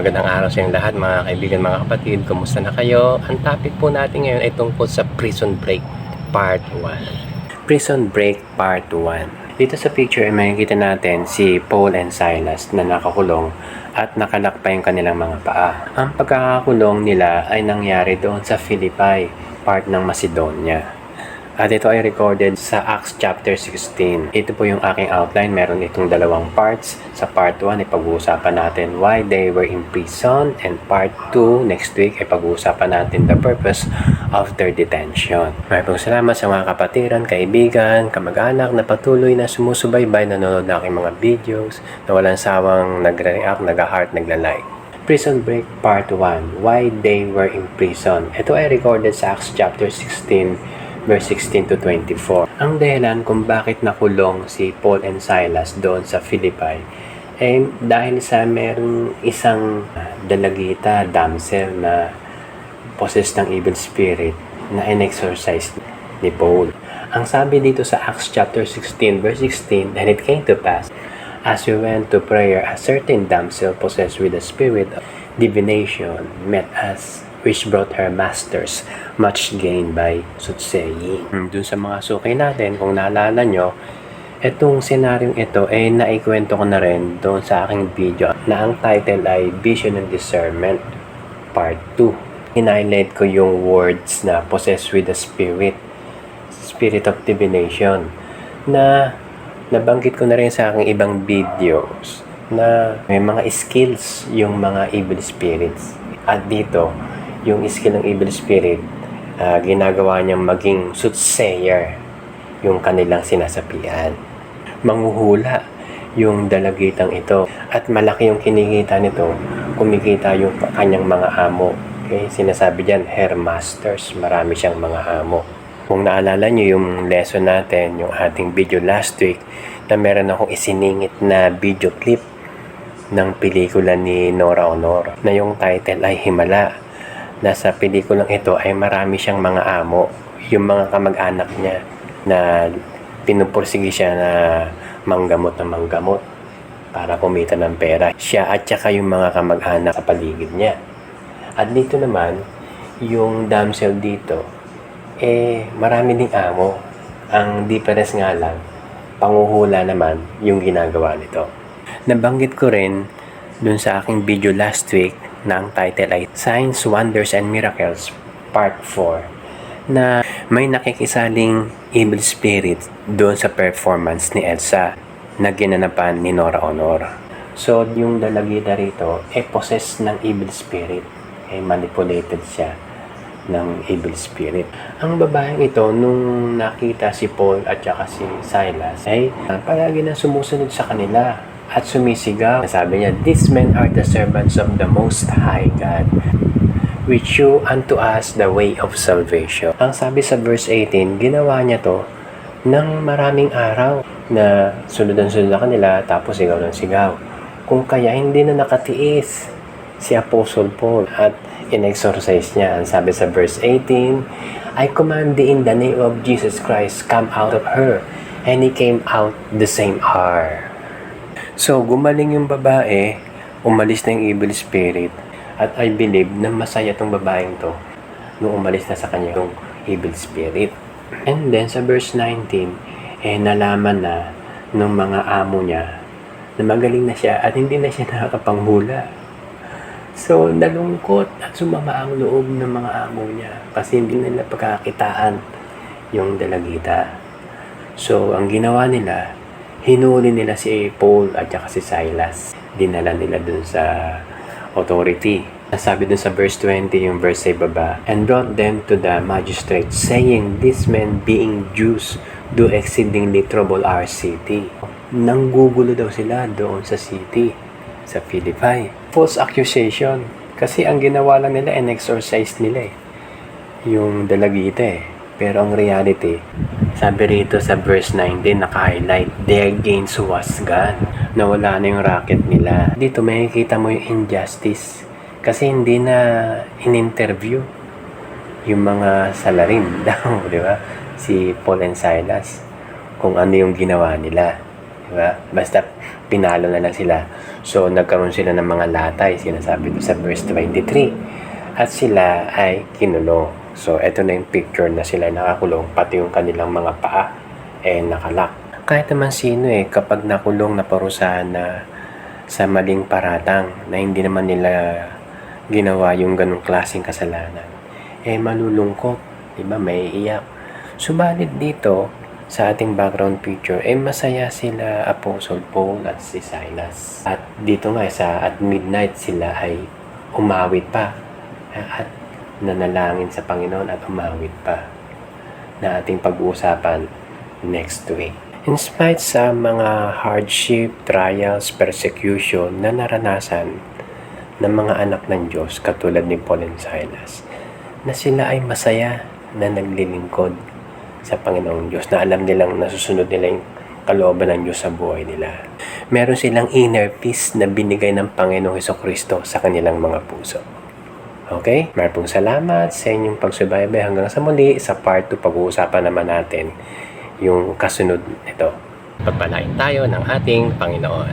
Magandang araw sa inyong lahat mga kaibigan, mga kapatid. Kumusta na kayo? Ang topic po natin ngayon ay tungkol sa Prison Break Part 1. Prison Break Part 1. Dito sa picture ay makikita natin si Paul and Silas na nakakulong at nakalak pa yung kanilang mga paa. Ang pagkakakulong nila ay nangyari doon sa Philippi, part ng Macedonia. At ito ay recorded sa Acts chapter 16. Ito po yung aking outline. Meron itong dalawang parts. Sa part 1 ay pag-uusapan natin why they were in prison. And part 2 next week ay pag-uusapan natin the purpose of their detention. Maraming salamat sa mga kapatiran, kaibigan, kamag-anak na patuloy na sumusubaybay, nanonood na aking mga videos, na walang sawang nagre-react, nag-heart, nagla-like. Prison Break Part 1. Why they were in prison. Ito ay recorded sa Acts chapter 16 verse 16 to 24. Ang dahilan kung bakit nakulong si Paul and Silas doon sa Philippi ay dahil sa merong isang dalagita, damsel na possessed ng evil spirit na in-exorcise ni Paul. Ang sabi dito sa Acts chapter 16 verse 16, and it came to pass, as we went to prayer, a certain damsel possessed with the spirit of divination met us, which brought her masters much gain by soothsaying. Dun sa mga suki natin, kung naalala nyo, itong senaryong ito ay naikwento ko na rin doon sa aking video na ang title ay Vision and Discernment Part 2. In-highlight ko yung words na possessed with the spirit of divination, na nabanggit ko na rin sa aking ibang videos na may mga skills yung mga evil spirits. At dito, yung skill ng evil spirit, ginagawa niyang maging soothsayer yung kanilang sinasapian. Manghuhula yung dalagitang ito. At malaki yung kinikita nito, kumikita yung kanyang mga amo. Okay? Sinasabi diyan, her masters, marami siyang mga amo. Kung naalala niyo yung lesson natin, yung ating video last week, na meron akong isiningit na video clip ng pelikula ni Nora Honor, na yung title ay Himala. Nasa pelikulang ito ay marami siyang mga amo, yung mga kamag-anak niya na pinupursige siya na manggamot para kumita ng pera. Siya at saka yung mga kamag-anak sa paligid niya. At dito naman, yung damsel dito, marami ding amo. Ang difference nga lang, panguhula naman yung ginagawa nito. Nabanggit ko rin dun sa aking video last week na ang title ay Signs, Wonders, and Miracles Part 4, na may nakikisaling evil spirit doon sa performance ni Elsa na ginanapan ni Nora Honor. So, yung dalagita rito possessed ng evil spirit, manipulated siya ng evil spirit. Ang babaeng ito, nung nakita si Paul at saka si Silas, palagi na sumusunod sa kanila at sumisigaw. Sabi niya, these men are the servants of the Most High God, which show unto us the way of salvation. Ang sabi sa verse 18, ginawa niya to ng maraming araw na sunod-sunod na kanila tapos sigaw ng sigaw. Kung kaya hindi na nakatiis si Apostle Paul at in-exorcise niya. Ang sabi sa verse 18, I command thee in the name of Jesus Christ, come out of her. And he came out the same hour. So, gumaling yung babae, umalis na yung evil spirit, at I believe na masaya tong babaeng to nung umalis na sa kanya yung evil spirit. And then, sa verse 19, nalaman na nung mga amo niya na magaling na siya at hindi na siya nakakapanghula. So, nalungkot at sumama ang loob ng mga amo niya kasi hindi nila pagkakitaan yung dalagita. So, ang ginawa nila, hinuli nila si Paul at saka si Silas. Dinala nila dun sa authority. Nasabi dun sa verse 20, yung verse sa baba, and brought them to the magistrate, saying, these men being Jews do exceedingly trouble our city. Nanggugulo daw sila doon sa city, sa Philippi. False accusation. Kasi ang ginawa lang nila, in-exorcise nila yung dalagita Pero ang reality, sabi rito sa verse 19, naka-highlight, their gains was gone. Nawala na yung racket nila. Dito makikita mo yung injustice. Kasi hindi na in-interview yung mga salarin daw, di ba? Si Paul and Silas, kung ano yung ginawa nila. Di ba? Basta pinalo na lang sila. So, nagkaroon sila ng mga latay, sinasabi doon sa verse 23. At sila ay kinulong. So, eto na yung picture na sila nakakulong, pati yung kanilang mga paa nakalak. Kahit naman sino kapag nakulong na parusahan na sa maling paratang na hindi naman nila ginawa yung ganong klaseng kasalanan, malulungkot, diba? May iiyak. Subalit dito, sa ating background picture, masaya sila Apostle Paul at si Silas. At dito nga, at midnight sila ay umawit pa. At nanalangin sa Panginoon at umawit pa. Na ating pag-uusapan next week. In spite sa mga hardship, trials, persecution na naranasan ng mga anak ng Diyos katulad ni Paul and Silas, na sila ay masaya na naglilingkod sa Panginoong Diyos, na alam nilang nasusunod nila yung kalooban ng Diyos sa buhay nila. Meron silang inner peace na binigay ng Panginoong Hesukristo sa kanilang mga puso. Okay? Maraming salamat sa inyong pagsubaybay. Hanggang sa muli, sa part 2, pag-uusapan naman natin yung kasunod nito. Pagpalain tayo ng ating Panginoon.